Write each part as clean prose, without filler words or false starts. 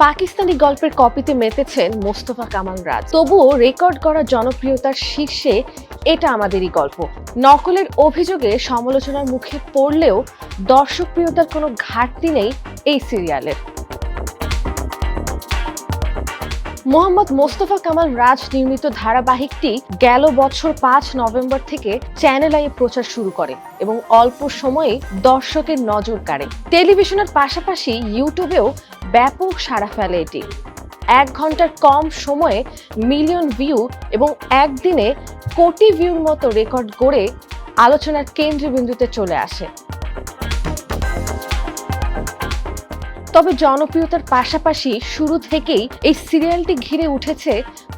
পাকিস্তানি গল্পের কপিতে মেতেছেন মোস্তফা কামাল রাজ, তবুও রেকর্ড করা জনপ্রিয়তার শীর্ষে এটা আমাদেরই গল্প। নকলের অভিযোগে সমালোচনার মুখে পড়লেও দর্শকপ্রিয়তার কোনো ঘাটতি নেই এই সিরিয়ালের। মোহাম্মদ মোস্তফা কামাল রাজ নির্মিত ধারাবাহিকটি গেল বছর 5 নভেম্বর থেকে চ্যানেল আইয়ে প্রচার শুরু করে এবং অল্প সময়ে দর্শকের নজর কাড়ে। টেলিভিশনের পাশাপাশি ইউটিউবেও ব্যাপক সাড়া ফেলে এটি। 1 ঘন্টার কম সময়ে মিলিয়ন ভিউ এবং একদিনে কোটি ভিউর মতো রেকর্ড গড়ে আলোচনার কেন্দ্রবিন্দুতে চলে আসে। তবে জনপ্রিয়তার পাশাপাশি শুরু থেকেই এই সিরিয়ালটি ঘিরে উঠেছে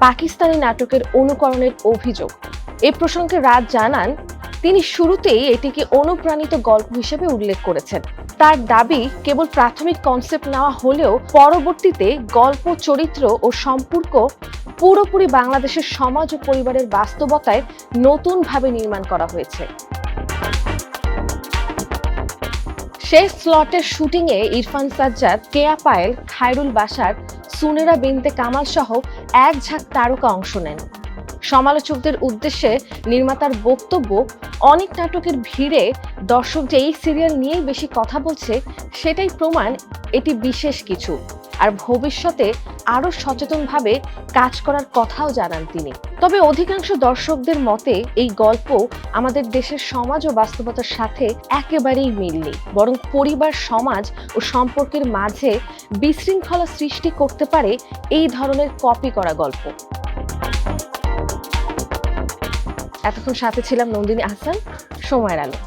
পাকিস্তানি নাটকের অনুকরণের অভিযোগ। এ প্রসঙ্গে রাজ জানান, তিনি শুরুতেই এটিকে অনুপ্রাণিত গল্প হিসেবে উল্লেখ করেছেন। তার দাবি, কেবল প্রাথমিক কনসেপ্ট নেওয়া হলেও পরবর্তীতে গল্প, চরিত্র ও সম্পর্ক পুরোপুরি বাংলাদেশের সমাজ ও পরিবারের বাস্তবতায় নতুনভাবে নির্মাণ করা হয়েছে। শেষ স্লটের শুটিংয়ে ইরফান সাজ্জাদ, কেয়া পায়েল, খায়রুল বাশার, সুনেরা বিনতে কামাল সহ এক ঝাঁক তারকা অংশ নেন। সমালোচকদের উদ্দেশ্যে নির্মাতার বক্তব্য, অনেক নাটকের ভিড়ে দর্শক যে এই সিরিয়াল নিয়েই বেশি কথা বলছে সেটাই প্রমাণ এটি বিশেষ কিছু, আর ভবিষ্যতে আরো সচেতনভাবে কাজ করার কথাও জানান তিনি। তবে অধিকাংশ দর্শকদের মতে এই গল্প আমাদের দেশের সমাজ ও বাস্তবতার সাথে একেবারেই মিল নেই, বরং পরিবার, সমাজ ও সম্পর্কের মাঝে বিশৃঙ্খলা সৃষ্টি করতে পারে এই ধরনের কপি করা গল্প। এতক্ষণ সাথে ছিলাম নন্দিনী আহসান, সময়ের আলো।